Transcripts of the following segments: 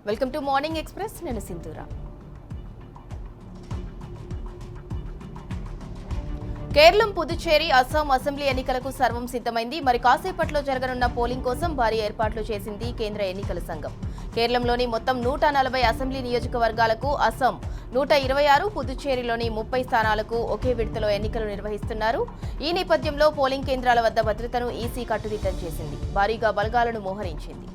Welcome to morning express. నేను Sindhura. Keralam, Puducherry, Assam assembly ఎన్నికలకు సర్వం సిద్ధమైంది. మరి కాసేపట్లో జరగనున్న పోలింగ్ కోసం భారీ ఏర్పాట్లు చేసింది కేంద్ర ఎన్నికల సంఘం. కేరళంలోని మొత్తం 140 అసెంబ్లీ నియోజకవర్గాలకు, అస్సాం 126, పుదుచ్చేరిలోని 30 స్థానాలకు ఒకే విడతలో ఎన్నికలు నిర్వహిస్తున్నారు. ఈ నేపథ్యంలో పోలింగ్ కేంద్రాల వద్ద భద్రతను ఈసీ కట్టుదిట్టం చేసింది. భారీగా బలగాలను మోహరించింది.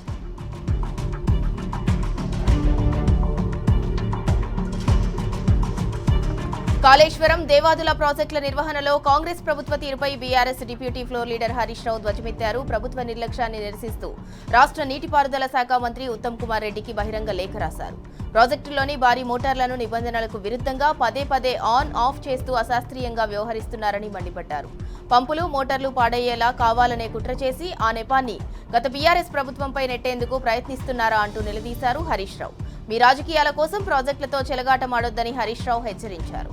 కాళేశ్వరం, దేవాదుల ప్రాజెక్టుల నిర్వహణలో కాంగ్రెస్ ప్రభుత్వ తీరుపై BRS deputy floor leader Harish Rao ధ్వజమెత్తారు. ప్రభుత్వ నిర్లక్ష్యాన్ని నిరసిస్తూ రాష్ట్ర నీటిపారుదల శాఖ మంత్రి ఉత్తమ్ కుమార్ రెడ్డికి బహిరంగ లేఖ రాశారు. ప్రాజెక్టుల్లోని భారీ మోటార్లను నిబంధనలకు విరుద్ధంగా పదే ఆన్ ఆఫ్ చేస్తూ అశాస్త్రీయంగా వ్యవహరిస్తున్నారని మండిపడ్డారు. పంపులు, మోటార్లు పాడయ్యేలా కావాలనే కుట్ర చేసి ఆ నెపాన్ని గత బీఆర్ఎస్ ప్రభుత్వంపై నెట్టేందుకు ప్రయత్నిస్తున్నారా అంటూ నిలదీశారు హరీష్ రావు. మీ రాజకీయాల కోసం ప్రాజెక్టులతో చెలగాటమాడొద్దని హరీష్ రావు హెచ్చరించారు.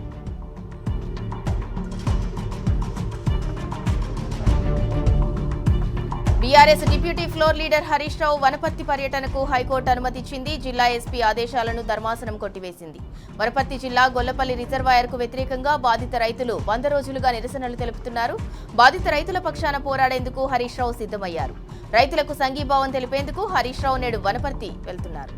BRS deputy floor leader Harish Rao Wanaparthy పర్యటనకు హైకోర్టు అనుమతిచ్చింది. జిల్లా ఎస్పీ ఆదేశాలను ధర్మాసనం కొట్టివేసింది. వనపర్తి జిల్లా గొల్లపల్లి రిజర్వాయర్కు వ్యతిరేకంగా బాధిత రైతులు 100 రోజులుగా నిరసనలు తెలుపుతున్నారు. బాధిత రైతుల పక్షాన పోరాడేందుకు హరీష్ రావు సిద్ధమయ్యారు. రైతులకు సంఘీభావం తెలిపేందుకు హరీష్ రావు నేడు వనపర్తి వెళ్తున్నారు.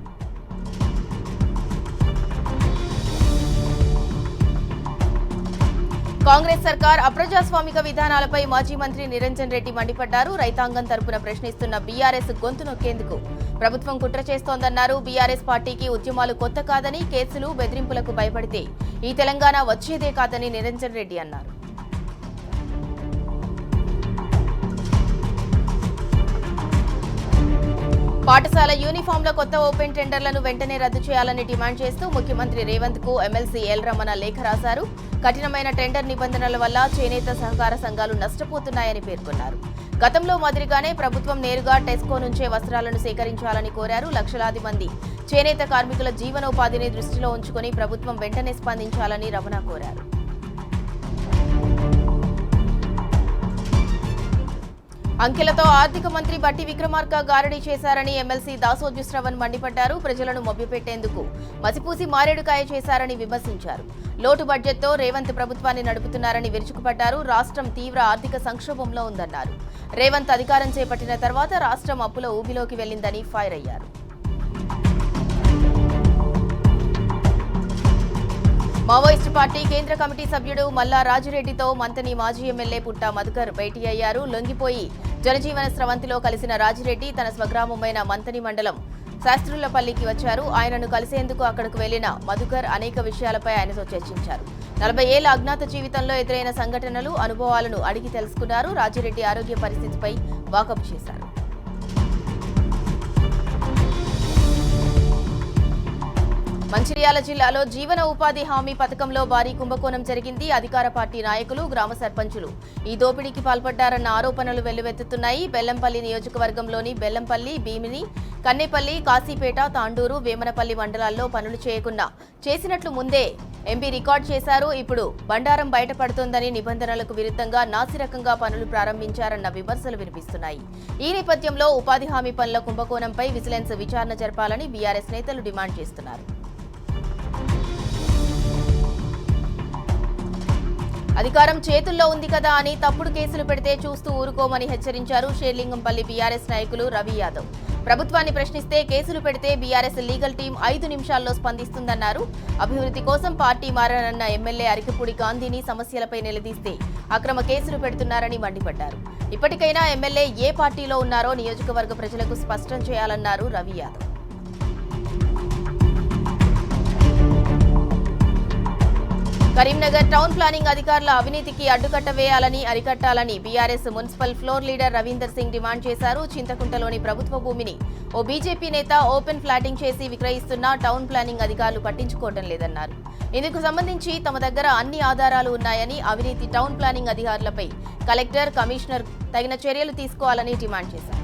కాంగ్రెస్ సర్కార్ అప్రజాస్వామిక విధానాలపై మాజీ మంత్రి నిరంజన్ రెడ్డి మండిపడ్డారు. రైతాంగం తరపున ప్రశ్నిస్తున్న బీఆర్ఎస్ గొంతు నొక్కేందుకు ప్రభుత్వం కుట్ర చేస్తోందన్నారు. బీఆర్ఎస్ పార్టీకి ఉద్యమాలు కొత్త కాదని, కేసులు, బెదిరింపులకు భయపడితే ఈ తెలంగాణ వచ్చేదే కాదని నిరంజన్ రెడ్డి అన్నారు. పాఠశాల యూనిఫామ్ల కొత్త ఓపెన్ టెండర్లను వెంటనే రద్దు చేయాలని డిమాండ్ చేస్తూ ముఖ్యమంత్రి రేవంత్ కు ఎమ్మెల్సీ ఎల్ రమణ లేఖ రాశారు. కఠినమైన టెండర్ నిబంధనల వల్ల చేనేత సహకార సంఘాలు నష్టపోతున్నాయని పేర్కొన్నారు. గతంలో మాదిరిగానే ప్రభుత్వం నేరుగా టెస్కో నుంచే వస్త్రాలను సేకరించాలని కోరారు. లక్షలాది మంది చేనేత కార్మికుల జీవనోపాధిని దృష్టిలో ఉంచుకుని ప్రభుత్వం వెంటనే స్పందించాలని రమణ కోరారు. అంకెలతో ఆర్థిక మంత్రి బట్టి విక్రమార్క గారడీ చేశారని ఎమ్మెల్సీ దాసోజు శ్రవణ్ మండిపడ్డారు. ప్రజలను మభ్యపెట్టేందుకు మసిపూసి మారేడుకాయ చేశారని విమర్శించారు. లోటు బడ్జెట్తో రేవంత్ ప్రభుత్వాన్ని నడుపుతున్నారని విరుచుకుపడ్డారు. రాష్ట్రం తీవ్ర ఆర్థిక సంక్షోభంలో ఉందన్నారు. రేవంత్ అధికారం చేపట్టిన తర్వాత రాష్ట్రం అప్పుల ఊబిలోకి వెళ్లిందని ఫైర్ అయ్యారు. మావోయిస్టు పార్టీ కేంద్ర కమిటీ సభ్యుడు మల్లా రాజిరెడ్డితో మంతని మాజీ ఎమ్మెల్యే పుట్ట మధుకర్ భేటీ అయ్యారు. లొంగిపోయి జనజీవన స్రవంతిలో కలిసిన రాజిరెడ్డి తన స్వగ్రామమైన మంతని మండలం శాస్త్రులపల్లికి వచ్చారు. ఆయనను కలిసేందుకు అక్కడకు వెళ్లిన మధుకర్ అనేక విషయాలపై ఆయనతో చర్చించారు. 40 ఏళ్ల అజ్ఞాత జీవితంలో ఎదురైన సంఘటనలు, అనుభవాలను అడిగి తెలుసుకున్నారు. రాజిరెడ్డి ఆరోగ్య పరిస్థితిపై వాకప్ చేశారు. మంచిర్యాల జిల్లాలో జీవన ఉపాధి హామీ పథకంలో భారీ కుంభకోణం జరిగింది. అధికార పార్టీ నాయకులు, గ్రామ సర్పంచులు ఈ దోపిడీకి పాల్పడ్డారన్న ఆరోపణలు వెల్లువెత్తుతున్నాయి. బెల్లంపల్లి నియోజకవర్గంలోని బెల్లంపల్లి, భీమిని, కన్నేపల్లి, కాశీపేట, తాండూరు, వేమనపల్లి మండలాల్లో పనులు చేయకుండా చేసినట్లు ముందే ఎంపీ రికార్డు చేశారు. ఇప్పుడు బండారం బయటపడుతోందని, నిబంధనలకు విరుద్ధంగా నాసిరకంగా పనులు ప్రారంభించారన్న విమర్శలు వినిపిస్తున్నాయి. ఈ నేపథ్యంలో ఉపాధి హామీ పనుల కుంభకోణంపై విజిలెన్స్ విచారణ జరపాలని బీఆర్ఎస్ నేతలు డిమాండ్ చేస్తున్నారు. అధికారం చేతుల్లో ఉంది కదా అని తప్పుడు కేసులు పెడితే చూస్తూ ఊరుకోమని హెచ్చరించారు షేర్లింగంపల్లి బీఆర్ఎస్ నాయకులు రవి యాదవ్. ప్రభుత్వాన్ని ప్రశ్నిస్తే కేసులు పెడితే బీఆర్ఎస్ లీగల్ టీం 5 నిమిషాల్లో స్పందిస్తుందన్నారు. అభివృద్ధి కోసం పార్టీ మారనన్న ఎమ్మెల్యే అరికపూడి గాంధీని సమస్యలపై నిలదీస్తే అక్రమ కేసులు పెడుతున్నారని మండిపడ్డారు. ఇప్పటికైనా ఎమ్మెల్యే ఏ పార్టీలో ఉన్నారో నియోజకవర్గ ప్రజలకు స్పష్టం చేయాలన్నారు రవి యాదవ్. కరీంనగర్ టౌన్ ప్లానింగ్ అధికారుల అవినీతికి అడ్డుకట్ట వేయాలని, అరికట్టాలని BRS municipal floor leader Ravinder Singh demand చేశారు. చింతకుంటలోని ప్రభుత్వ భూమిని ఓ బీజేపీ నేత ఓపెన్ ఫ్లాటింగ్ చేసి విక్రయిస్తున్నా టౌన్ ప్లానింగ్ అధికారులు పట్టించుకోవడం లేదన్నారు. ఇందుకు సంబంధించి తమ దగ్గర అన్ని ఆధారాలు ఉన్నాయని, అవినీతి టౌన్ ప్లానింగ్ అధికారులపై కలెక్టర్, కమిషనర్ తగిన చర్యలు తీసుకోవాలని డిమాండ్ చేశారు.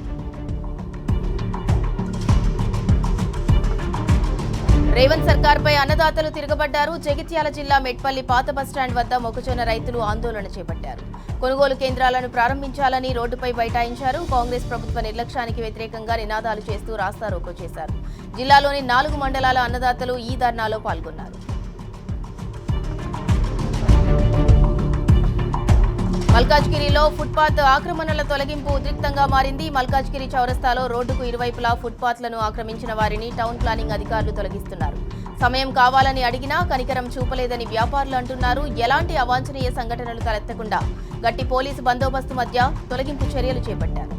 రేవంత్ సర్కార్పై అన్నదాతలు తిరగబడ్డారు. జగిత్యాల జిల్లా మెట్పల్లి పాత బస్టాండ్ వద్ద మొక్కజొన్న రైతులు ఆందోళన చేపట్టారు. కొనుగోలు కేంద్రాలను ప్రారంభించాలని రోడ్డుపై బైఠాయించారు. కాంగ్రెస్ ప్రభుత్వ నిర్లక్ష్యానికి వ్యతిరేకంగా నినాదాలు చేస్తూ రాస్తారోకో చేశారు. జిల్లాలోని 4 మండలాల అన్నదాతలు ఈ ధర్నాలో పాల్గొన్నారు. మల్కాజ్గిరిలో ఫుట్పాత్ ఆక్రమణల తొలగింపు ఉద్రిక్తంగా మారింది. మల్కాజ్గిరి చౌరస్తాలో రోడ్డుకు ఇరువైపులా ఫుట్పాత్లను ఆక్రమించిన వారిని టౌన్ ప్లానింగ్ అధికారులు తొలగిస్తున్నారు. సమయం కావాలని అడిగినా కనికరం చూపలేదని వ్యాపారులు అంటున్నారు. ఎలాంటి అవాంఛనీయ సంఘటనలు తలెత్తకుండా గట్టి పోలీసు బందోబస్తు మధ్య తొలగింపు చర్యలు చేపట్టారు.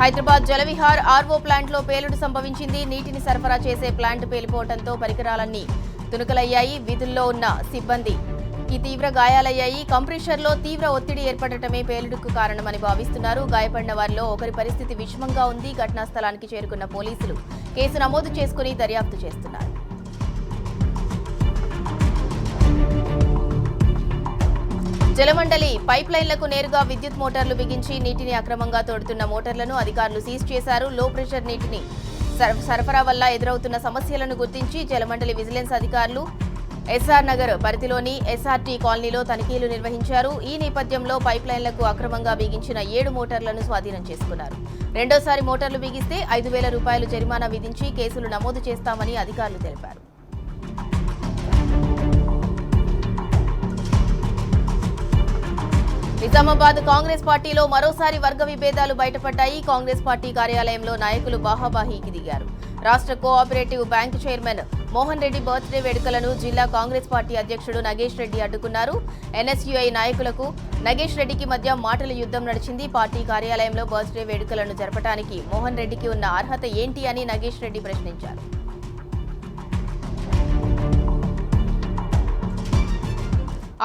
హైదరాబాద్ జలవిహార్ ఆర్వో ప్లాంట్లో పేలుడు సంభవించింది. నీటిని సరఫరా చేసే ప్లాంట్ పేలిపోవడంతో పరికరాలన్నీ తునకలయ్యాయి. విధుల్లో ఉన్న సిబ్బందికి తీవ్ర గాయాలయ్యాయి. కంప్రెషర్లో తీవ్ర ఒత్తిడి ఏర్పడటమే పేలుడుకు కారణమని భావిస్తున్నారు. గాయపడిన వారిలో ఒకరి పరిస్థితి విషమంగా ఉంది. ఘటనా స్థలానికి చేరుకున్న పోలీసులు కేసు నమోదు చేసుకుని దర్యాప్తు చేస్తున్నారు. జలమండలి పైప్ లైన్లకు నేరుగా విద్యుత్ మోటార్లు బిగించి నీటిని అక్రమంగా తోడుతున్న మోటార్లను అధికారులు సీజ్ చేశారు. లో ప్రెషర్ నీటిని సరఫరా వల్ల ఎదురవుతున్న సమస్యలను గుర్తించి జలమండలి విజిలెన్స్ అధికారులు ఎస్ఆర్ నగర్ పరిధిలోని ఎస్ఆర్టీ కాలనీలో తనిఖీలు నిర్వహించారు. ఈ నేపథ్యంలో పైప్ లైన్లకు అక్రమంగా బిగించిన 7 మోటార్లను స్వాధీనం చేసుకున్నారు. రెండోసారి మోటార్లు బిగిస్తే 5,000 రూపాయలు జరిమానా విధించి కేసులు నమోదు చేస్తామని అధికారులు తెలిపారు. నిజామాబాద్ కాంగ్రెస్ పార్టీలో మరోసారి వర్గ విభేదాలు బయటపడ్డాయి. కాంగ్రెస్ పార్టీ కార్యాలయంలో నాయకులు బాహాబాహీకి దిగారు. రాష్ట్ర cooperative bank chairman Mohan Reddy birthday వేడుకలను జిల్లా కాంగ్రెస్ పార్టీ అధ్యక్షుడు నగేష్ రెడ్డి అడ్డుకున్నారు. ఎన్ఎస్యుఐ నాయకులకు నగేష్ రెడ్డికి మధ్య మాటల యుద్ధం నడిచింది. పార్టీ కార్యాలయంలో బర్త్డే వేడుకలను జరపడానికి మోహన్ రెడ్డికి ఉన్న అర్హత ఏంటి అని నగేష్ రెడ్డి ప్రశ్నించారు.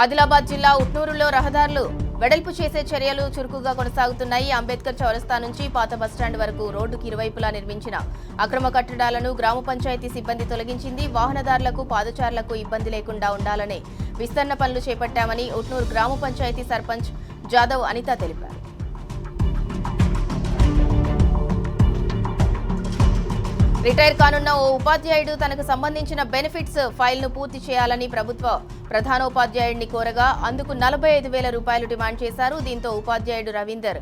ఆదిలాబాద్ జిల్లా ఉట్నూరులో రహదారులు వెడల్పు చేసే చర్యలు చురుకుగా కొనసాగుతున్నాయి. అంబేద్కర్ చౌరస్తా నుంచి పాత బస్టాండ్ వరకు రోడ్డుకి ఇరువైపులా నిర్మించిన అక్రమ కట్టడాలను గ్రామ పంచాయతీ సిబ్బంది తొలగించింది. వాహనదారులకు పాదచారులకు ఇబ్బంది లేకుండా ఉండాలనే విస్తరణ పనులు చేపట్టామని ఉట్నూరు గ్రామ పంచాయతీ సర్పంచ్ జాదవ్ అనిత తెలిపారు. రిటైర్ కానున్న ఓ ఉపాధ్యాయుడు తనకు సంబంధించిన బెనిఫిట్స్ ఫైల్ను పూర్తి చేయాలని ప్రభుత్వ ప్రధానోపాధ్యాయుడిని కోరగా అందుకు 45,000 రూపాయలు డిమాండ్ చేశారు. దీంతో ఉపాధ్యాయుడు రవీందర్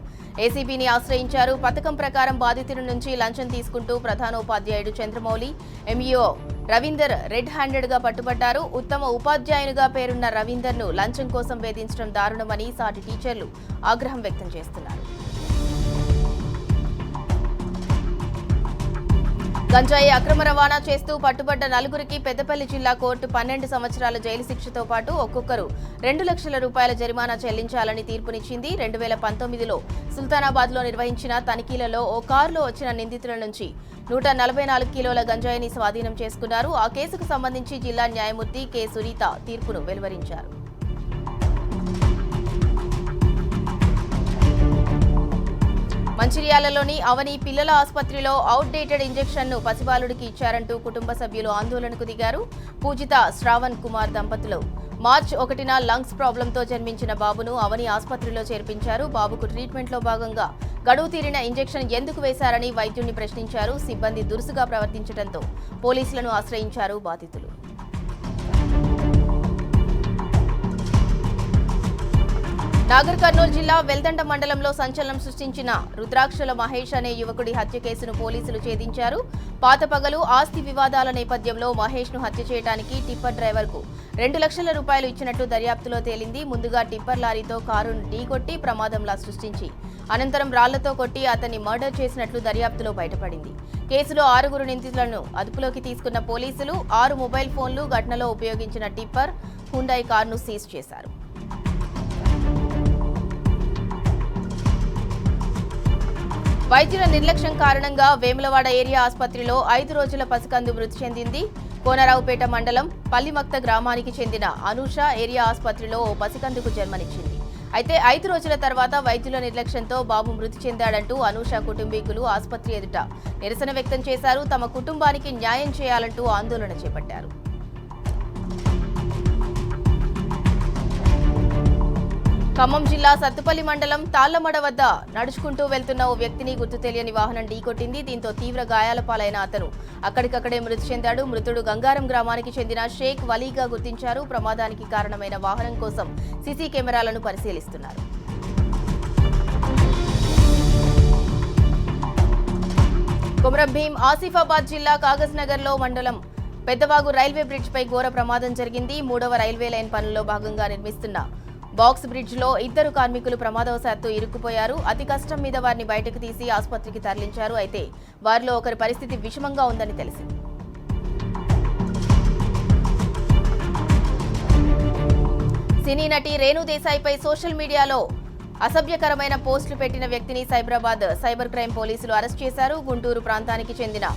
ఏసీబీని ఆశ్రయించారు. పథకం ప్రకారం బాధితుడి నుంచి లంచం తీసుకుంటూ ప్రధానోపాధ్యాయుడు చంద్రమౌళి, ఎంఈఓ రవీందర్ రెడ్ హ్యాండెడ్గా పట్టుబడ్డారు. ఉత్తమ ఉపాధ్యాయునిగా పేరున్న రవీందర్ను లంచం కోసం వేధించడం దారుణమని సాటి టీచర్లు ఆగ్రహం వ్యక్తం చేస్తున్నారు. గంజాయి అక్రమ రవాణా చేస్తూ పట్టుబడ్డ 4గురికి పెద్దపల్లి జిల్లా కోర్టు 12 సంవత్సరాల జైలు శిక్షతో పాటు ఒక్కొక్కరు 2 లక్షల రూపాయల జరిమానా చెల్లించాలని తీర్పునిచ్చింది. 2019లో సుల్తానాబాద్లో నిర్వహించిన తనిఖీలలో ఓ కారులో వచ్చిన నిందితుల నుంచి 144 కిలోల గంజాయిని స్వాధీనం చేసుకున్నారు. ఆ కేసుకు సంబంధించి జిల్లా న్యాయమూర్తి కె సునీత తీర్పును వెలువరించారు. మంచిర్యాలలోని అవని పిల్లల ఆసుపత్రిలో అవుట్డేటెడ్ ఇంజెక్షన్ను పసిబాలుడికి ఇచ్చారంటూ కుటుంబ సభ్యులు ఆందోళనకు దిగారు. పూజిత శ్రావణ్ కుమార్ దంపతులు మార్చి 1న లంగ్స్ ప్రాబ్లంతో జన్మించిన బాబును అవని ఆసుపత్రిలో చేర్పించారు. బాబుకు ట్రీట్మెంట్లో భాగంగా గడువు తీరిన ఇంజెక్షన్ ఎందుకు వేశారని వైద్యుడిని ప్రశ్నించారు. సిబ్బంది దురుసుగా ప్రవర్తించడంతో పోలీసులను ఆశ్రయించారు బాధితులు. నాగర్ కర్నూలు జిల్లా వెల్దండ మండలంలో సంచలనం సృష్టించిన రుద్రాక్షల మహేష్ అనే యువకుడి హత్య కేసును పోలీసులు ఛేదించారు. పాత పగలు ఆస్తి వివాదాల నేపథ్యంలో మహేష్ ను హత్య చేయడానికి టిప్పర్ డ్రైవర్కు 2 లక్షల రూపాయలు ఇచ్చినట్టు దర్యాప్తులో తేలింది. ముందుగా టిప్పర్ లారీతో కారును ఢీకొట్టి ప్రమాదంలా సృష్టించి అనంతరం రాళ్లతో కొట్టి అతన్ని మర్డర్ చేసినట్లు దర్యాప్తులో బయటపడింది. కేసులో 6 నిందితులను అదుపులోకి తీసుకున్న పోలీసులు 6 మొబైల్ ఫోన్లు, ఘటనలో ఉపయోగించిన టిప్పర్, హుండాయ్ కారును సీజ్ చేశారు. వైద్యుల నిర్లక్ష్యం కారణంగా వేములవాడ ఏరియా ఆసుపత్రిలో 5 రోజుల పసికందు మృతి చెందింది. కోనరావుపేట మండలం పల్లిమక్త గ్రామానికి చెందిన అనూష ఏరియా ఆసుపత్రిలో ఓ పసికందుకు జన్మనిచ్చింది. అయితే 5 రోజుల తర్వాత వైద్యుల నిర్లక్ష్యంతో బాబు మృతి చెందాడంటూ అనూష కుటుంబీకులు ఆసుపత్రి ఎదుట నిరసన వ్యక్తం చేశారు. తమ కుటుంబానికి న్యాయం చేయాలంటూ ఆందోళన చేపట్టారు. ఖమ్మం జిల్లా సత్తుపల్లి మండలం తాళ్లమడ వద్ద నడుచుకుంటూ వెళ్తున్న ఓ వ్యక్తిని గుర్తు తెలియని వాహనం ఢీకొట్టింది. దీంతో తీవ్ర గాయాల పాలైన అతను అక్కడికక్కడే మృతి చెందాడు. మృతుడు గంగారం గ్రామానికి చెందిన షేక్ వలీగా గుర్తించారు. ప్రమాదానికి కారణమైన వాహనం కోసం సీసీ కెమెరాలను పరిశీలిస్తున్నారు. కొమరం భీం ఆసిఫాబాద్ జిల్లా కాగజ్ నగర్ లో మండలం పెద్దవాగు రైల్వే బ్రిడ్జ్ పై ఘోర ప్రమాదం జరిగింది. 3వ రైల్వే లైన్ పనుల్లో భాగంగా నిర్మిస్తున్న బాక్స్ బ్రిడ్జ్ లో 2 కార్మికులు ప్రమాదవశాత్తు ఇరుక్కుపోయారు. అతి కష్టం మీద వారిని బయటకు తీసి ఆసుపత్రికి తరలించారు. అయితే వారిలో ఒకరి పరిస్థితి విషమంగా ఉందని తెలిసింది. సినీ నటి రేణు దేశాయ్పై సోషల్ మీడియాలో అసభ్యకరమైన పోస్టులు పెట్టిన వ్యక్తిని సైబరాబాద్ సైబర్ క్రైమ్ పోలీసులు అరెస్ట్ చేశారు. గుంటూరు ప్రాంతానికి చెందిన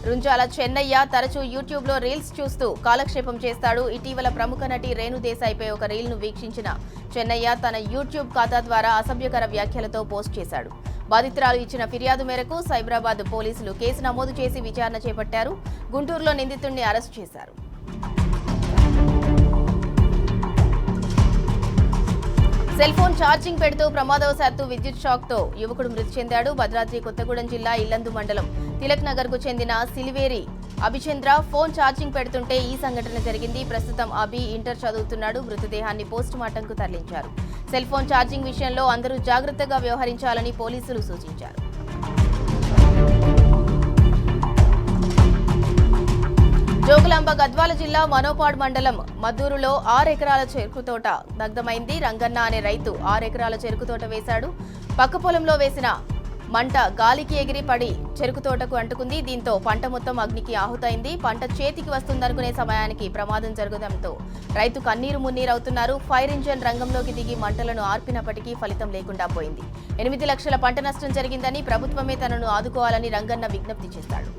రుంజాల చెన్నయ్య తరచూ యూట్యూబ్ లో రీల్స్ చూస్తూ కాలక్షేపం చేస్తాడు. ఇటీవల ప్రముఖ నటి రేణు దేశాయ్పై ఒక రీల్ ను వీక్షించిన చెన్నయ్య తన యూట్యూబ్ ఖాతా ద్వారా అసభ్యకర వ్యాఖ్యలతో పోస్ట్ చేశాడు. బాధితురాలు ఇచ్చిన ఫిర్యాదు మేరకు సైబరాబాద్ పోలీసులు కేసు నమోదు చేసి విచారణ చేపట్టారు. గుంటూరులో నిందితుడిని అరెస్ట్ చేశారు. సెల్ ఫోన్ ఛార్జింగ్ పెడుతూ ప్రమాదవశాత్తు విద్యుత్ షాక్ తో యువకుడు మృతి చెందాడు. భద్రాద్రి కొత్తగూడెం జిల్లా ఇల్లందు మండలం తిలక్ నగర్ కు చెందిన సిలివేరి అభిచంద్ర ఫోన్ ఛార్జింగ్ పెడుతుంటే ఈ సంఘటన జరిగింది. ప్రస్తుతం అభి ఇంటర్ చదువుతున్నాడు. మృతదేహాన్ని పోస్ట్ మార్టం కు తరలించారు. సెల్ ఫోన్ ఛార్జింగ్ విషయంలో అందరూ జాగ్రత్తగా వ్యవహరించాలని పోలీసులు సూచించారు. జోగులాంబ గద్వాల జిల్లా మనోపాడ్ మండలం మద్దూరులో 6 ఎకరాల చెరుకు తోట దగ్ధమైంది. రంగన్న అనే రైతు 6 ఎకరాల చెరుకు తోట వేశాడు. పక్క పొలంలో వేసిన మంట గాలికి ఎగిరి పడి చెరుకు తోటకు అంటుకుంది. దీంతో పంట మొత్తం అగ్నికి ఆహుతైంది. పంట చేతికి వస్తుందనుకునే సమయానికి ప్రమాదం జరగడంతో రైతు కన్నీరు మున్నీరవుతున్నారు. ఫైర్ ఇంజన్ రంగంలోకి దిగి మంటలను ఆర్పినప్పటికీ ఫలితం లేకుండా పోయింది. 8 లక్షల పంట నష్టం జరిగిందని ప్రభుత్వమే తనను ఆదుకోవాలని రంగన్న విజ్ఞప్తి చేశాడు.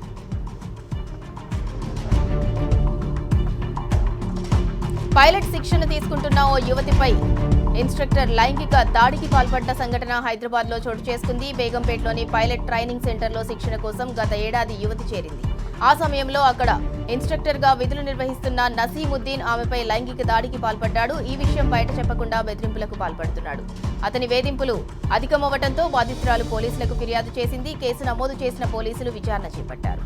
పైలట్ శిక్షణ తీసుకుంటున్న ఓ యువతిపై ఇన్స్ట్రక్టర్ లైంగిక దాడికి పాల్పడ్డ సంఘటన హైదరాబాద్ లో చోటు చేసుకుంది. బేగంపేటలోని పైలట్ ట్రైనింగ్ సెంటర్ లో శిక్షణ కోసం గత ఏడాది యువతి చేరింది. ఆ సమయంలో అక్కడ ఇన్స్ట్రక్టర్ గా విధులు నిర్వహిస్తున్న నసీముద్దీన్ ఆమెపై లైంగిక దాడికి పాల్పడ్డాడు. ఈ విషయం బయట చెప్పకుండా బెదిరింపులకు పాల్పడుతున్నాడు. అతని వేధింపులు అధికమవ్వడంతో బాధితురాలు పోలీసులకు ఫిర్యాదు చేసింది. కేసు నమోదు చేసిన పోలీసులు విచారణ చేపట్టారు.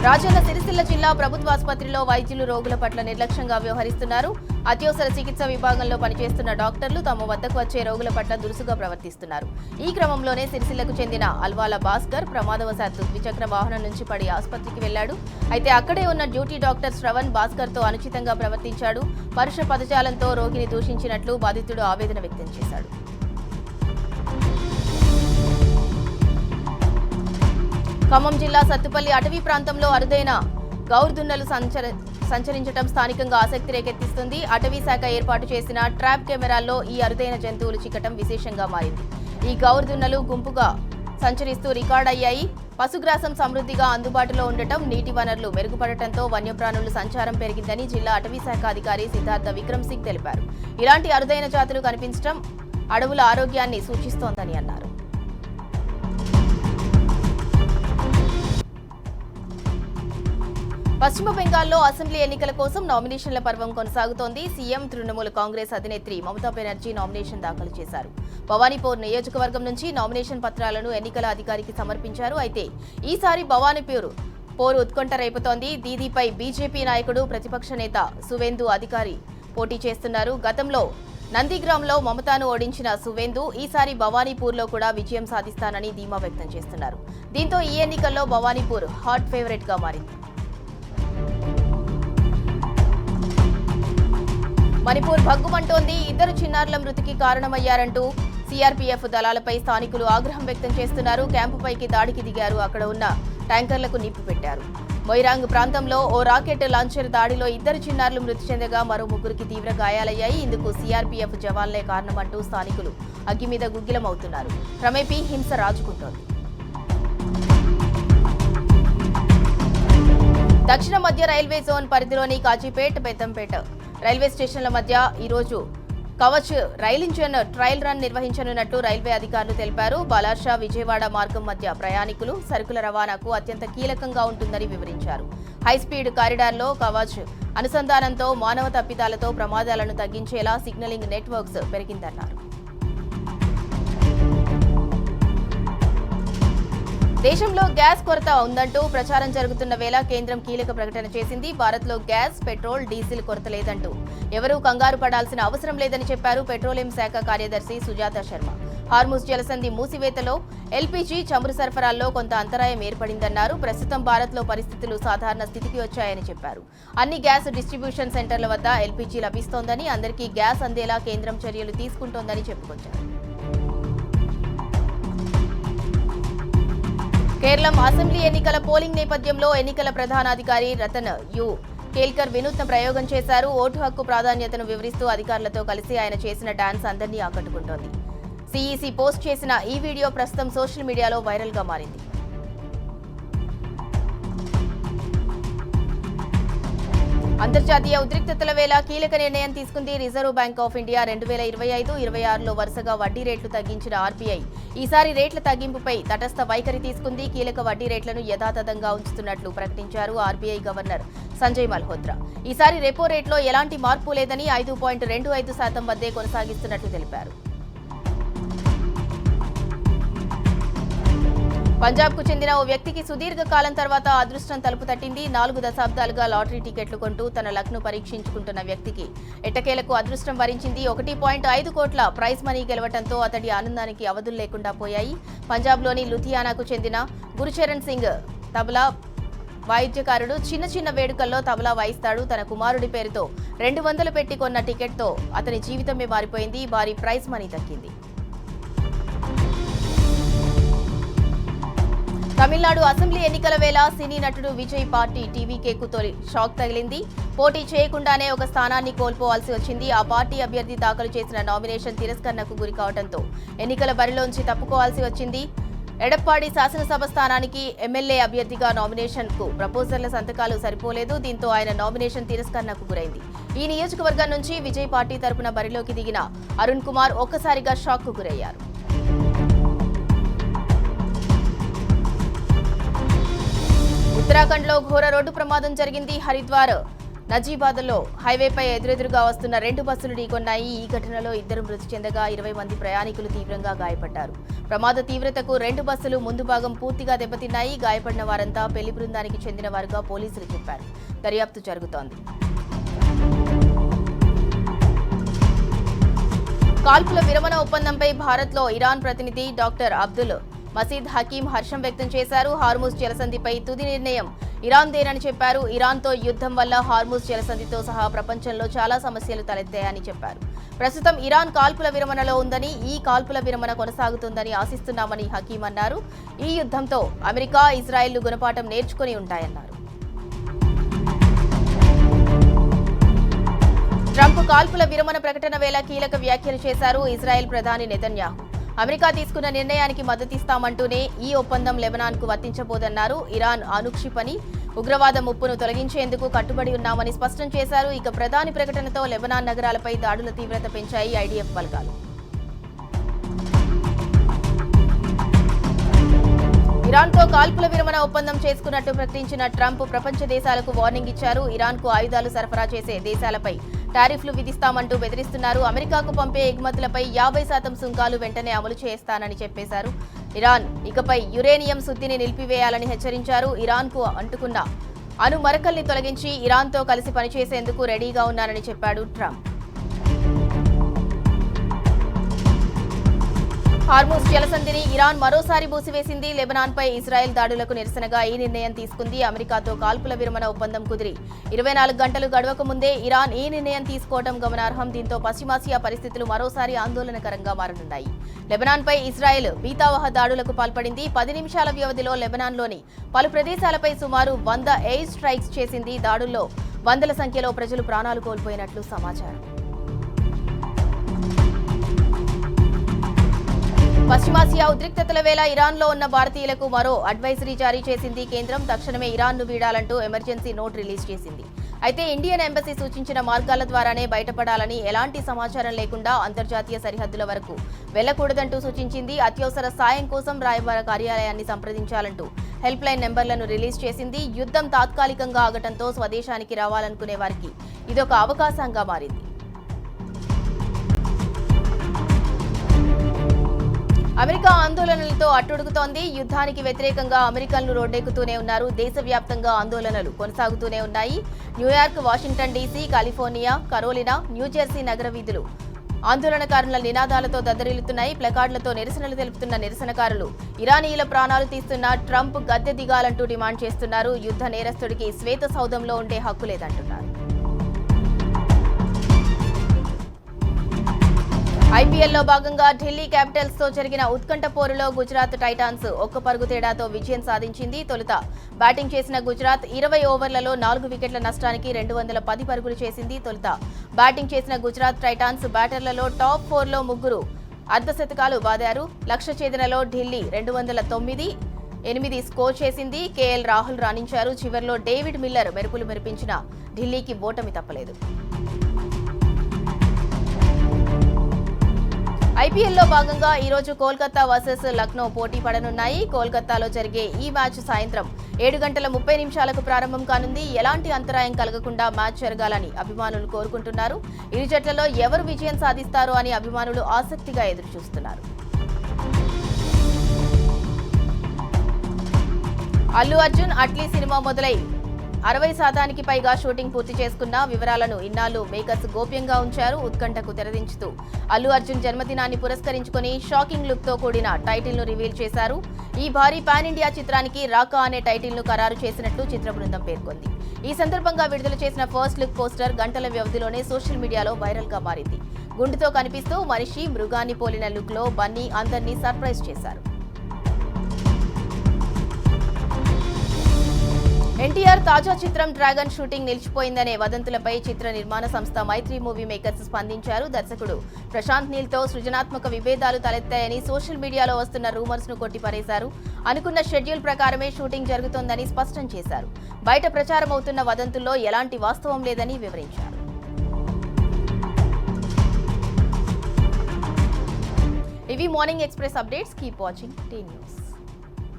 రాజన్న సిరిసిల్ల జిల్లా ప్రభుత్వ ఆసుపత్రిలో వైద్యులు రోగుల పట్ల నిర్లక్ష్యంగా వ్యవహరిస్తున్నారు. అత్యవసర చికిత్స విభాగంలో పనిచేస్తున్న డాక్టర్లు తమ వద్దకు వచ్చే రోగుల పట్ల దురుసుగా ప్రవర్తిస్తున్నారు. ఈ క్రమంలోనే సిరిసిల్లకు చెందిన అల్వాల భాస్కర్ ప్రమాదవశాత్తు ద్విచక్ర వాహనం నుంచి పడి ఆసుపత్రికి వెళ్లాడు. అయితే అక్కడే ఉన్న డ్యూటీ డాక్టర్ శ్రవణ్ భాస్కర్ తో అనుచితంగా ప్రవర్తించాడు. పరుష పదజాలంతో రోగిని దూషించినట్లు బాధితుడు ఆవేదన వ్యక్తం చేశాడు. ఖమ్మం జిల్లా సత్తుపల్లి అటవీ ప్రాంతంలో అరుదైన గౌర్దున్నలు సంచరించడం స్థానికంగా ఆసక్తి రేకెత్తిస్తుంది. అటవీ శాఖ ఏర్పాటు చేసిన ట్రాప్ కెమెరాల్లో ఈ అరుదైన జంతువులు చిక్కటం విశేషంగా మారింది. ఈ గౌర్దున్నలు గుంపుగా సంచరిస్తూ రికార్డయ్యాయి. పశుగ్రాసం సమృద్ధిగా అందుబాటులో ఉండటం, నీటి వనరులు మెరుగుపడటంతో వన్యప్రాణుల సంచారం పెరిగిందని జిల్లా అటవీ శాఖ అధికారి సిద్ధార్థ విక్రమ్ సింగ్ తెలిపారు. ఇలాంటి అరుదైన జాతులు కనిపించడం అడవుల ఆరోగ్యాన్ని సూచిస్తోందని అన్నారు. పశ్చిమ బెంగాల్లో అసెంబ్లీ ఎన్నికల కోసం నామినేషన్ల పర్వం కొనసాగుతోంది. సీఎం తృణమూల్ కాంగ్రెస్ అధినేత్రి మమతా బెనర్జీ నామినేషన్ దాఖలు చేశారు. భవానీపూర్ నియోజకవర్గం నుంచి నామినేషన్ పత్రాలను ఎన్నికల అధికారికి సమర్పించారు. అయితే ఈసారి భవానీపూర్ పోరు ఉత్కంఠ రేపుతోంది. దీదీపై బీజేపీ నాయకుడు ప్రతిపక్ష నేత సువేందు అధికారి పోటీ చేస్తున్నారు. గతంలో నందిగ్రామ్లో మమతాను ఓడించిన సువేందు ఈసారి భవానీపూర్లో కూడా విజయం సాధిస్తానని ధీమా వ్యక్తం చేస్తున్నారు. దీంతో ఈ ఎన్నికల్లో భవానీపూర్ హాట్ ఫేవరెట్ గా మారింది. మణిపూర్ భగ్గుమంటోంది. 2 చిన్నారుల మృతికి కారణమయ్యారంటూ సీఆర్పీఎఫ్ దళాలపై స్థానికులు ఆగ్రహం వ్యక్తం చేస్తున్నారు. క్యాంపుపైకి దాడికి దిగారు. అక్కడ ఉన్న ట్యాంకర్లకు నిప్పు పెట్టారు. మొయిరాంగ్ ప్రాంతంలో ఓ రాకెట్ లాంచర్ దాడిలో 2 చిన్నారులు మృతి చెందగా మరో 3కి తీవ్ర గాయాలయ్యాయి. ఇందుకు సీఆర్పీఎఫ్ జవాన్లే కారణమంటూ స్థానికులు అగ్గి మీద గుగ్గిలమవుతున్నారు. క్రమేపీ హింస రాజుకుంటోంది. దక్షిణ మధ్య రైల్వే జోన్ పరిధిలోని కాజీపేట్, బెత్తంపేట రైల్వే స్టేషన్ల మధ్య ఈరోజు కవచ్ రైలు ఇంజన్ ట్రయల్ రన్ నిర్వహించనున్నట్లు రైల్వే అధికారులు తెలిపారు. బలార్షా విజయవాడ మార్గం మధ్య ప్రయాణికులు, సరుకుల రవాణాకు అత్యంత కీలకంగా ఉంటుందని వివరించారు. హైస్పీడ్ కారిడార్లో కవచ్ అనుసంధానంతో మానవ తప్పిదాలతో ప్రమాదాలను తగ్గించేలా సిగ్నలింగ్ నెట్వర్క్స్ పెరిగిందన్నారు. దేశంలో గ్యాస్ కొరత ఉందంటూ ప్రచారం జరుగుతున్న వేళ కేంద్రం కీలక ప్రకటన చేసింది. భారత్లో గ్యాస్, పెట్రోల్, డీజిల్ కొరత లేదంటూ ఎవరూ కంగారు పడాల్సిన అవసరం లేదని చెప్పారు పెట్రోలియం శాఖ కార్యదర్శి సుజాత శర్మ. హార్ముజ్ జలసంధి మూసివేతలో ఎల్పీజీ చమురు సరఫరాల్లో కొంత అంతరాయం ఏర్పడిందన్నారు. ప్రస్తుతం భారత్లో పరిస్థితులు సాధారణ స్థితికి వచ్చాయని చెప్పారు. అన్ని గ్యాస్ డిస్ట్రిబ్యూషన్ సెంటర్ల వద్ద ఎల్పీజీ లభిస్తోందని, అందరికీ గ్యాస్ అందేలా కేంద్రం చర్యలు తీసుకుంటోందని చెప్పుకొచ్చారు. కేరళం అసెంబ్లీ ఎన్నికల పోలింగ్ నేపథ్యంలో ఎన్నికల ప్రధానాధికారి రతన్ యు కేల్కర్ వినూత్న ప్రయోగం చేశారు. ఓటు హక్కు ప్రాధాన్యతను వివరిస్తూ అధికారులతో కలిసి ఆయన చేసిన డాన్స్ అందరినీ ఆకట్టుకుంటోంది. సీఈసీ పోస్ట్ చేసిన ఈ వీడియో ప్రస్తుతం సోషల్ మీడియాలో వైరల్ గా మారింది. అంతర్జాతీయ ఉద్రిక్తతల వేళ కీలక నిర్ణయం తీసుకుంది రిజర్వ్ బ్యాంక్ ఆఫ్ ఇండియా. 2025-26లో వరుసగా వడ్డీ రేట్లు తగ్గించిన ఆర్బీఐ ఈసారి రేట్ల తగ్గింపుపై తటస్థ వైఖరి తీసుకుంది. కీలక వడ్డీ రేట్లను యథాతథంగా ఉంచుతున్నట్లు ప్రకటించారు ఆర్బీఐ గవర్నర్ సంజయ్ మల్హోత్రా. ఈసారి రెపో రేట్లో ఎలాంటి మార్పు లేదని 5.25% వద్దే కొనసాగిస్తున్నట్లు తెలిపారు. పంజాబ్కు చెందిన ఓ వ్యక్తికి సుదీర్ఘ కాలం తర్వాత అదృష్టం తలుపు తట్టింది. 4 దశాబ్దాలుగా లాటరీ టికెట్లు కొంటూ తన లక్ను పరీక్షించుకుంటున్న వ్యక్తికి ఎట్టకేలకు అదృష్టం వరించింది. 1.5 కోట్ల ప్రైజ్ మనీ గెలవడంతో అతడి ఆనందానికి అవధులు లేకుండా పోయాయి. పంజాబ్లోని లుధియానాకు చెందిన గురుచరణ్ సింగ్ తబలా వాయిద్యకారుడు. చిన్న వేడుకల్లో తబలా వాయిస్తాడు. తన కుమారుడి పేరుతో 200 పెట్టి కొన్న టికెట్తో అతని జీవితమే మారిపోయింది. భారీ ప్రైజ్ మనీ దక్కింది. తమిళనాడు అసెంబ్లీ ఎన్నికల వేళ సినీ నటుడు విజయ్ పార్టీ టీవీకేకు తొలి షాక్ తగిలింది. పోటీ చేయకుండానే ఒక స్థానాన్ని కోల్పోవాల్సి వచ్చింది. ఆ పార్టీ అభ్యర్థి దాఖలు చేసిన నామినేషన్ తిరస్కరణకు గురి కావడంతో ఎన్నికల బరిలోంచి తప్పుకోవాల్సి వచ్చింది. ఎడప్పాడి శాసనసభ స్థానానికి ఎమ్మెల్యే అభ్యర్థిగా నామినేషన్కు ప్రపోజర్ల సంతకాలు సరిపోలేదు. దీంతో ఆయన నామినేషన్ తిరస్కరణకు గురైంది. ఈ నియోజకవర్గం నుంచి విజయ్ పార్టీ తరపున బరిలోకి దిగిన అరుణ్ కుమార్ ఒక్కసారిగా షాక్కు గురయ్యారు. ఉత్తరాఖండ్లో ఘోర రోడ్డు ప్రమాదం జరిగింది. హరిద్వార్ నజీబాద్లో హైవేపై ఎదురెదురుగా వస్తున్న 2 బస్సులు ఢీకొన్నాయి. ఈ ఘటనలో 2 మృతి చెందగా 20 మంది ప్రయాణికులు తీవ్రంగా గాయపడ్డారు. ప్రమాద తీవ్రతకు 2 బస్సులు ముందు భాగం పూర్తిగా దెబ్బతిన్నాయి. గాయపడిన వారంతా పెళ్లి బృందానికి చెందిన వారుగా పోలీసులు చెప్పారు. దర్యాప్తు జరుగుతోంది. కాల్పుల విరమణ ఒప్పందంపై భారత్లో ఇరాన్ ప్రతినిధి డాక్టర్ అబ్దుల్ మసీద్ హకీం హర్షం వ్యక్తం చేశారు. హార్ముజ్ జలసంధిపై తుది నిర్ణయం ఇరాన్దేనని చెప్పారు. ఇరాన్తో యుద్ధం వల్ల హార్ముజ్ జలసంధితో సహా ప్రపంచంలో చాలా సమస్యలు తలెత్తాయని చెప్పారు. ప్రస్తుతం ఇరాన్ కాల్పుల విరమణలో ఉందని, ఈ కాల్పుల విరమణ కొనసాగుతుందని ఆశిస్తున్నామని హకీం అన్నారు. ఈ యుద్ధంతో అమెరికా, ఇజ్రాయెల్ గుణపాఠం నేర్చుకుని ఉంటాయన్నారు. ట్రంప్ కాల్పుల విరమణ ప్రకటన వేళ కీలక వ్యాఖ్యలు చేశారు. ఇజ్రాయెల్ ప్రధాని నెతన్యాహు అమెరికా తీసుకున్న నిర్ణయానికి మద్దతిస్తామంటూనే ఈ ఒప్పందం లెబనాన్కు వర్తించబోదన్నారు. ఇరాన్ అనుక్షిపణి ఉగ్రవాద ముప్పును తొలగించేందుకు కట్టుబడి ఉన్నామని స్పష్టం చేశారు. ఇక ప్రధాని ప్రకటనతో లెబనాన్ నగరాలపై దాడుల తీవ్రత పెంచాయి ఐడీఎఫ్ బలగాలు. ఇరాన్తో కాల్పుల విరమణ ఒప్పందం చేసుకున్నట్టు ప్రకటించిన ట్రంప్ ప్రపంచ దేశాలకు వార్నింగ్ ఇచ్చారు. ఇరాన్కు ఆయుధాలు సరఫరా చేసే దేశాలపై టారిఫ్లు విధిస్తామంటూ బెదిరిస్తున్నారు. అమెరికాకు పంపే ఎగుమతులపై 50% సుంకాలు వెంటనే అమలు చేస్తానని చెప్పేశారు. ఇరాన్ ఇకపై యురేనియం శుద్ధిని నిలిపివేయాలని హెచ్చరించారు. ఇరాన్కు అంటుకున్న అణు మరకల్ని తొలగించి ఇరాన్తో కలిసి పనిచేసేందుకు రెడీగా ఉన్నారని చెప్పాడు ట్రంప్. హార్ముజ్ జలసంధిని ఇరాన్ మరోసారి మూసివేసింది. లెబనాన్పై ఇజ్రాయెల్ దాడులకు నిరసనగా ఈ నిర్ణయం తీసుకుంది. అమెరికాతో కాల్పుల విరమణ ఒప్పందం కుదిరి 24 గంటలు గడవక ముందే ఇరాన్ ఈ నిర్ణయం తీసుకోవడం గమనార్హం. దీంతో పశ్చిమాసియా పరిస్థితులు మరోసారి ఆందోళనకరంగా మారనున్నాయి. లెబనాన్పై ఇజ్రాయెల్ బీతావహ దాడులకు పాల్పడింది. 10 నిమిషాల వ్యవధిలో లెబనాన్లోని పలు ప్రదేశాలపై సుమారు 100 ఎయిర్ స్ట్రైక్స్ చేసింది. దాడుల్లో వందల సంఖ్యలో ప్రజలు ప్రాణాలు కోల్పోయినట్లు సమాచారం. పశ్చిమాసియా ఉద్రిక్తతల వేళ ఇరాన్లో ఉన్న భారతీయులకు మరో అడ్వైజరీ జారీ చేసింది కేంద్రం. తక్షణమే ఇరాన్ను వీడాలంటూ ఎమర్జెన్సీ నోట్ రిలీజ్ చేసింది. అయితే ఇండియన్ ఎంబసీ సూచించిన మార్గాల ద్వారానే బయటపడాలని, ఎలాంటి సమాచారం లేకుండా అంతర్జాతీయ సరిహద్దుల వరకు వెళ్లకూడదంటూ సూచించింది. అత్యవసర సాయం కోసం రాయబార కార్యాలయాన్ని సంప్రదించాలంటూ హెల్ప్ లైన్ నెంబర్లను రిలీజ్ చేసింది. యుద్ధం తాత్కాలికంగా ఆగటంతో స్వదేశానికి రావాలనుకునే వారికి ఇదొక అవకాశంగా మారింది. అమెరికా ఆందోళనలతో అట్టుడుగుతోంది. యుద్ధానికి వ్యతిరేకంగా అమెరికన్లు రోడ్డెక్కుతూనే ఉన్నారు. దేశవ్యాప్తంగా ఆందోళనలు కొనసాగుతూనే ఉన్నాయి. New York, Washington DC, California, Carolina, New Jersey నగర వీధులు ఆందోళనకారుల నినాదాలతో దద్దరిల్లుతున్నాయి. ప్లకార్డులతో నిరసనలు తెలుపుతున్న నిరసనకారులు ఇరానీయుల ప్రాణాలు తీస్తున్న ట్రంప్ గద్దె దిగాలంటూ డిమాండ్ చేస్తున్నారు. యుద్ధ నేరస్తుడికి శ్వేత సౌధంలో ఉండే హక్కు లేదంటున్నారు. ఐపీఎల్లో భాగంగా ఢిల్లీ క్యాపిటల్స్ తో జరిగిన ఉత్కంఠ పోరులో గుజరాత్ టైటాన్స్ ఒక్క పరుగు తేడాతో విజయం సాధించింది. తొలుత బ్యాటింగ్ చేసిన గుజరాత్ 20 ఓవర్లలో 4 వికెట్ల నష్టానికి 210 పరుగులు చేసింది. తొలుత బ్యాటింగ్ చేసిన గుజరాత్ టైటాన్స్ బ్యాటర్లలో టాప్ 4లో ముగ్గురు అర్ధశతకాలు బాదారు. లక్ష్య ఛేదనలో ఢిల్లీ 209 స్కోర్ చేసింది. కేఎల్ రాహుల్ రాణించారు. చివర్లో డేవిడ్ మిల్లర్ మెరుపులు మెరిపించిన ఢిల్లీకి ఓటమి తప్పలేదు. ఐపీఎల్లో భాగంగా ఈ రోజు కోల్కతా వర్సెస్ లక్నో పోటీ పడనున్నాయి. కోల్కతాలో జరిగే ఈ మ్యాచ్ సాయంత్రం 7:30 ప్రారంభం కానుంది. ఎలాంటి అంతరాయం కలగకుండా మ్యాచ్ జరగాలని అభిమానులు కోరుకుంటున్నారు. ఇరు జట్లలో ఎవరు విజయం సాధిస్తారో అని అభిమానులు ఆసక్తిగా ఎదురుచూస్తున్నారు. అల్లు అర్జున్ అట్లీ సినిమా మొదలై 60% పైగా షూటింగ్ పూర్తి చేసుకున్న వివరాలను ఇన్నాళ్లు మేకర్స్ గోప్యంగా ఉంచారు. ఉత్కంఠకు తెరదించుతూ అల్లు అర్జున్ జన్మదినాన్ని పురస్కరించుకుని షాకింగ్ లుక్ తో కూడిన టైటిల్ ను రివీల్ చేశారు. ఈ భారీ పాన్ ఇండియా చిత్రానికి రాకా అనే టైటిల్ ను ఖరారు చేసినట్లు చిత్ర బృందం పేర్కొంది. ఈ సందర్భంగా విడుదల చేసిన ఫస్ట్ లుక్ పోస్టర్ గంటల వ్యవధిలోనే సోషల్ మీడియాలో వైరల్ గా మారింది. గుండుతో కనిపిస్తూ మనిషి మృగాన్ని పోలిన లుక్ లో బన్నీ అందరినీ సర్ప్రైజ్ చేశారు. ఎన్టీఆర్ తాజా చిత్రం డ్రాగన్ షూటింగ్ నిలిచిపోయిందనే వదంతులపై చిత్ర నిర్మాణ సంస్థ మైత్రి మూవీ మేకర్స్ స్పందించారు. దర్శకుడు ప్రశాంత్ నీల్ తో సృజనాత్మక విభేదాలు తలెత్తాయని సోషల్ మీడియాలో వస్తున్న రూమర్స్ ను కొట్టిపారేశారు. అనుకున్న షెడ్యూల్ ప్రకారమే షూటింగ్ జరుగుతోందని స్పష్టం చేశారు. బయట ప్రచారం అవుతున్న వదంతుల్లో ఎలాంటి వాస్తవం లేదని వివరించారు. ఇవి morning express updates. Keep watching tea news.